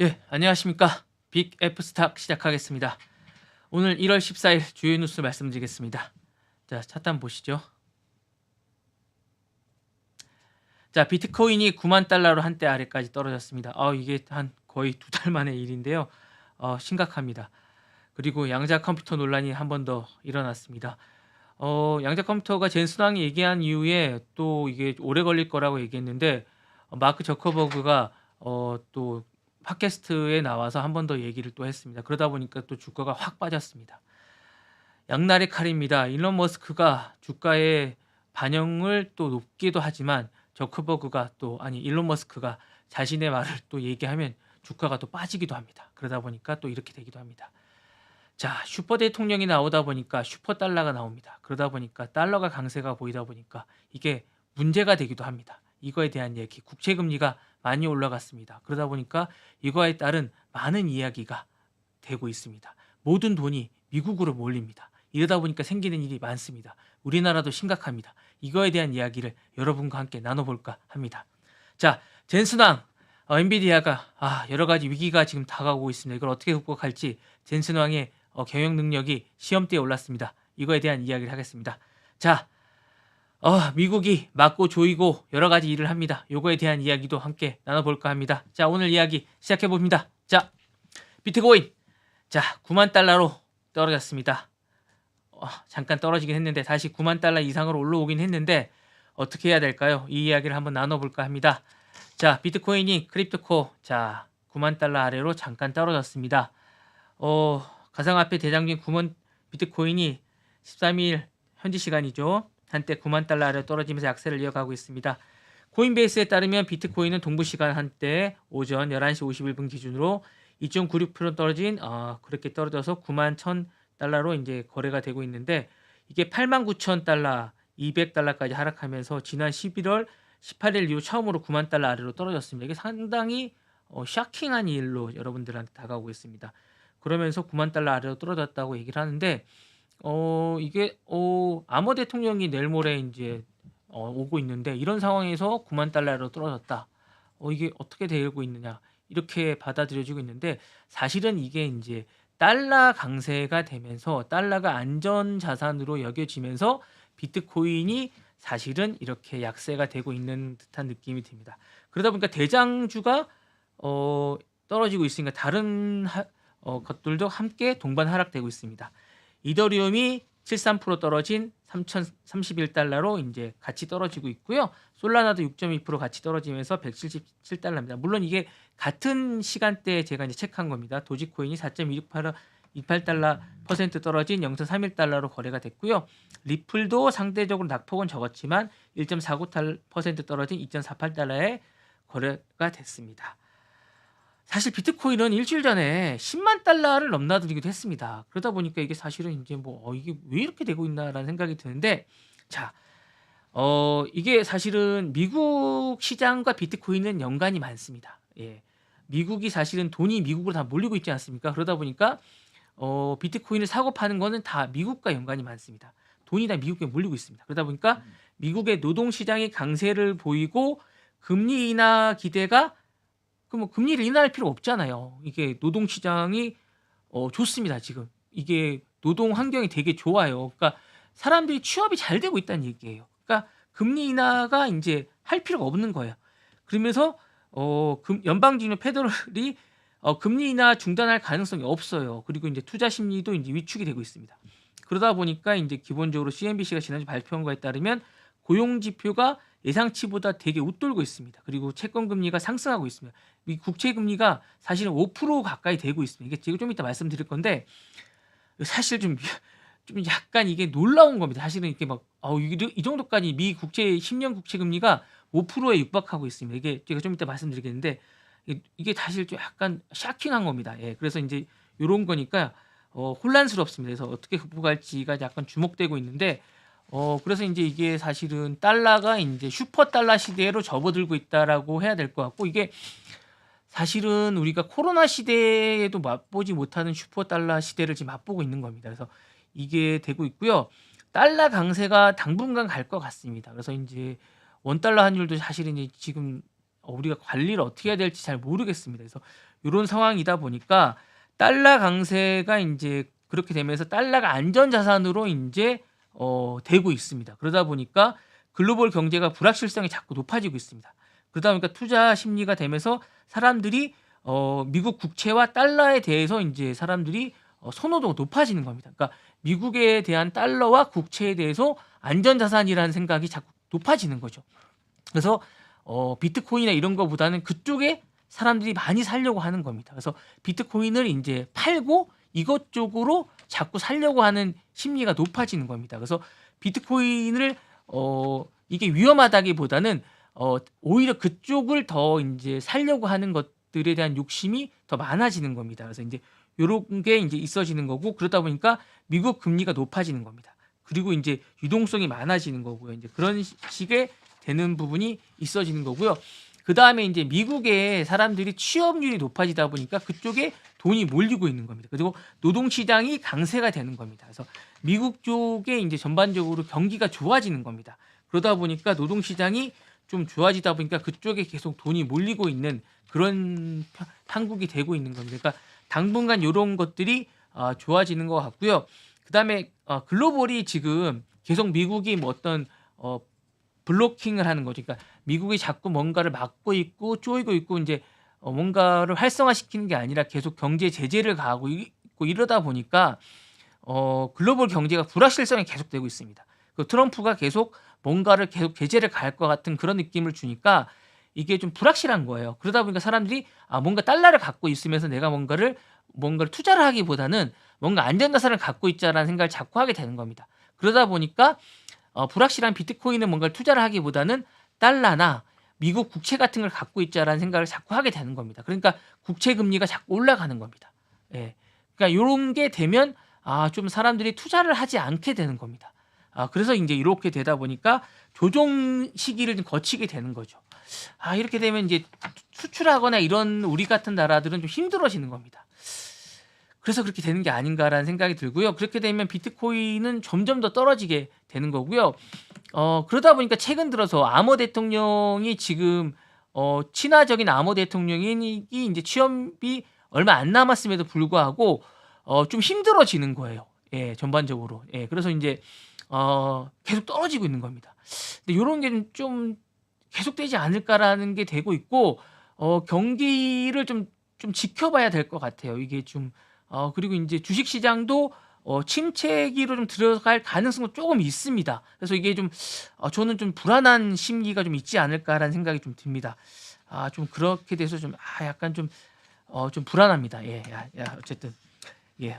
예, 안녕하십니까. 빅F스탁 시작하겠습니다. 오늘 1월 14일 주요 뉴스 말씀드리겠습니다. 자, 차트 보시죠. 자, 비트코인이 9만 달러로 한때 아래까지 떨어졌습니다. 이게 한 거의 2달 만의 일인데요. 심각합니다. 그리고 양자 컴퓨터 논란이 한 번 더 일어났습니다. 양자 컴퓨터가 젠슨왕이 얘기한 이후에 또 이게 오래 걸릴 거라고 얘기했는데 마크 저커버그가 또 팟캐스트에 나와서 한 번 더 얘기를 또 했습니다. 그러다 보니까 또 주가가 확 빠졌습니다. 양날의 칼입니다. 일론 머스크가 주가의 반영을 또 높기도 하지만 저커버그가 일론 머스크가 자신의 말을 또 얘기하면 주가가 또 빠지기도 합니다. 그러다 보니까 또 이렇게 되기도 합니다. 자, 슈퍼 대통령이 나오다 보니까 슈퍼 달러가 나옵니다. 그러다 보니까 달러가 강세가 보이다 보니까 이게 문제가 되기도 합니다. 이거에 대한 얘기, 국채금리가 많이 올라갔습니다. 그러다 보니까 이거에 따른 많은 이야기가 되고 있습니다. 모든 돈이 미국으로 몰립니다. 이러다 보니까 생기는 일이 많습니다. 우리나라도 심각합니다. 이거에 대한 이야기를 여러분과 함께 나눠볼까 합니다. 자, 젠슨왕, 엔비디아가 여러 가지 위기가 지금 다가오고 있습니다. 이걸 어떻게 극복할지 젠슨왕의 경영 능력이 시험대에 올랐습니다. 이거에 대한 이야기를 하겠습니다. 자, 미국이 맞고 조이고 여러 가지 일을 합니다. 요거에 대한 이야기도 함께 나눠볼까 합니다. 자, 오늘 이야기 시작해봅니다. 자, 비트코인. 자, 9만 달러로 떨어졌습니다. 잠깐 떨어지긴 했는데 다시 9만 달러 이상으로 올라오긴 했는데 어떻게 해야 될까요? 이 이야기를 한번 나눠볼까 합니다. 자, 비트코인이 크립토코 9만 달러 아래로 잠깐 떨어졌습니다. 가상화폐 대장주인 비트코인이 13일 현지 시간이죠. 한때 9만 달러 아래로 떨어지면서 약세를 이어가고 있습니다. 코인베이스에 따르면 비트코인은 동부 시간 한때 오전 11시 51분 기준으로 2.96% 떨어진 그렇게 떨어져서 9만 1,000달러로 이제 거래가 되고 있는데 이게 89,000달러, 200달러까지 하락하면서 지난 11월 18일 이후 처음으로 9만 달러 아래로 떨어졌습니다. 이게 상당히 샤킹한 일로 여러분들한테 다가오고 있습니다. 그러면서 9만 달러 아래로 떨어졌다고 얘기를 하는데 이게 아머 대통령이 내일 모레 이제 오고 있는데 이런 상황에서 9만 달러로 떨어졌다. 이게 어떻게 되고 있느냐 이렇게 받아들여지고 있는데 사실은 이게 이제 달러 강세가 되면서 달러가 안전 자산으로 여겨지면서 비트코인이 사실은 이렇게 약세가 되고 있는 듯한 느낌이 듭니다. 그러다 보니까 대장주가 떨어지고 있으니까 다른 것들도 함께 동반 하락되고 있습니다. 이더리움이 73% 떨어진 3,031달러로 이제 같이 떨어지고 있고요. 솔라나도 6.2% 같이 떨어지면서 177달러입니다. 물론 이게 같은 시간대에 제가 이제 체크한 겁니다. 도지코인이 4.28달러 퍼센트 떨어진 0.31달러로 거래가 됐고요. 리플도 상대적으로 낙폭은 적었지만 1.49% 떨어진 2.48달러에 거래가 됐습니다. 사실 비트코인은 일주일 전에 10만 달러를 넘나들기도 했습니다. 그러다 보니까 이게 사실은 이제 이게 왜 이렇게 되고 있나라는 생각이 드는데 자, 이게 사실은 미국 시장과 비트코인은 연관이 많습니다. 예. 미국이 사실은 돈이 미국으로 다 몰리고 있지 않습니까? 그러다 보니까 비트코인을 사고 파는 거는 다 미국과 연관이 많습니다. 돈이 다 미국에 몰리고 있습니다. 그러다 보니까 미국의 노동 시장이 강세를 보이고 금리 인하 기대가 금리를 인하할 필요 없잖아요. 이게 노동 시장이 좋습니다. 지금 이게 노동 환경이 되게 좋아요. 그러니까 사람들이 취업이 잘 되고 있다는 얘기예요. 그러니까 금리 인하가 이제 할 필요가 없는 거예요. 그러면서 연방준의 페더럴이 금리 인하 중단할 가능성이 없어요. 그리고 이제 투자 심리도 이제 위축이 되고 있습니다. 그러다 보니까 이제 기본적으로 CNBC가 지난주 발표한 거에 따르면 고용 지표가 예상치보다 되게 웃돌고 있습니다. 그리고 채권 금리가 상승하고 있습니다. 이 국채 금리가 사실은 5% 가까이 되고 있습니다. 이게 제가 좀 이따 말씀드릴 건데 사실 좀 약간 이게 놀라운 겁니다. 사실은 이렇게 이 정도까지 미 국채 10년 국채 금리가 5%에 육박하고 있습니다. 이게 제가 좀 이따 말씀드리겠는데 이게 사실 좀 약간 샤킹한 겁니다. 예, 그래서 이제 이런 거니까 혼란스럽습니다. 그래서 어떻게 극복할지가 약간 주목되고 있는데 그래서 이제 이게 사실은 달러가 이제 슈퍼 달러 시대로 접어들고 있다라고 해야 될 것 같고 이게 사실은 우리가 코로나 시대에도 맛보지 못하는 슈퍼 달러 시대를 지금 맛보고 있는 겁니다. 그래서 이게 되고 있고요. 달러 강세가 당분간 갈 것 같습니다. 그래서 이제 원 달러 환율도 사실은 이제 지금 우리가 관리를 어떻게 해야 될지 잘 모르겠습니다. 그래서 요런 상황이다 보니까 달러 강세가 인제 그렇게 되면서 달러가 안전 자산으로 인제 되고 있습니다. 그러다 보니까 글로벌 경제가 불확실성이 자꾸 높아지고 있습니다. 그러다 보니까 투자 심리가 되면서 사람들이 미국 국채와 달러에 대해서 인제 사람들이 선호도가 높아지는 겁니다. 그러니까 미국에 대한 달러와 국채에 대해서 안전 자산이라는 생각이 자꾸 높아지는 거죠. 그래서 비트코인이나 이런 거보다는 그쪽에 사람들이 많이 사려고 하는 겁니다. 그래서 비트코인을 인제 팔고 이것 쪽으로 자꾸 사려고 하는 심리가 높아지는 겁니다. 그래서 비트코인을 이게 위험하다기보다는 오히려 그쪽을 더 인제 사려고 하는 것들에 대한 욕심이 더 많아지는 겁니다. 그래서 인제 요런 게 인제 있어지는 거고, 그러다 보니까 미국 금리가 높아지는 겁니다. 그리고 인제 유동성이 많아지는 거고요. 인제 그런 식의 되는 부분이 있어지는 거고요. 그다음에 인제 미국의 사람들이 취업률이 높아지다 보니까 그쪽에 돈이 몰리고 있는 겁니다. 그리고 노동 시장이 강세가 되는 겁니다. 그래서 미국 쪽에 인제 전반적으로 경기가 좋아지는 겁니다. 그러다 보니까 노동 시장이 좀 좋아지다 보니까 그쪽에 계속 돈이 몰리고 있는 그런 판국이 되고 있는 겁니다. 그러니까 당분간 요런 것들이 좋아지는 것 같고요. 그다음에 글로벌이 지금 계속 미국이 뭐 어떤 블로킹을 하는 거죠. 그러니까 미국이 자꾸 뭔가를 막고 있고 쪼이고 있고 인제 뭔가를 활성화시키는 게 아니라 계속 경제 제재를 가하고 있고 이러다 보니까 글로벌 경제가 불확실성이 계속되고 있습니다. 그 트럼프가 계속 뭔가를 계속 제재를 가할 것 같은 그런 느낌을 주니까 이게 좀 불확실한 거예요. 그러다 보니까 사람들이 뭔가 달러를 갖고 있으면서 내가 뭔가를 투자를 하기보다는 뭔가 안전자산을 갖고 있자라는 생각을 자꾸 하게 되는 겁니다. 그러다 보니까 불확실한 비트코인에 뭔가를 투자를 하기보다는 달러나 미국 국채 같은 걸 갖고 있자라는 생각을 자꾸 하게 되는 겁니다. 그러니까 국채 금리가 자꾸 올라가는 겁니다. 예. 그러니까 요런 게 되면 좀 사람들이 투자를 하지 않게 되는 겁니다. 그래서 인제 이렇게 되다 보니까 조정 시기를 좀 거치게 되는 거죠. 이렇게 되면 이제 수출하거나 이런 우리 같은 나라들은 좀 힘들어지는 겁니다. 그래서 그렇게 되는 게 아닌가라는 생각이 들고요. 그렇게 되면 비트코인은 점점 더 떨어지게 되는 거고요. 그러다 보니까 최근 들어서 아머 대통령이 지금 친화적인 아머 대통령이 인제 취임이 얼마 안 남았음에도 불구하고 좀 힘들어지는 거예요. 예, 전반적으로. 예, 그래서 인제 계속 떨어지고 있는 겁니다. 근데 요런 게 좀 '계속되지 않을까.'라는 게 되고 있고, 경기를 좀 지켜봐야 될 것 같아요. 이게 좀 그리고 인제 주식 시장도 침체기로 좀 들어갈 가능성도 쪼금 있습니다. 그래서 이게 좀 저는 좀 '불안한 심리가 좀 있지 않을까.'라는 생각이 좀 듭니다. 좀 그렇게 돼서 좀 약간 좀 불안합니다. 예. 어쨌든 예.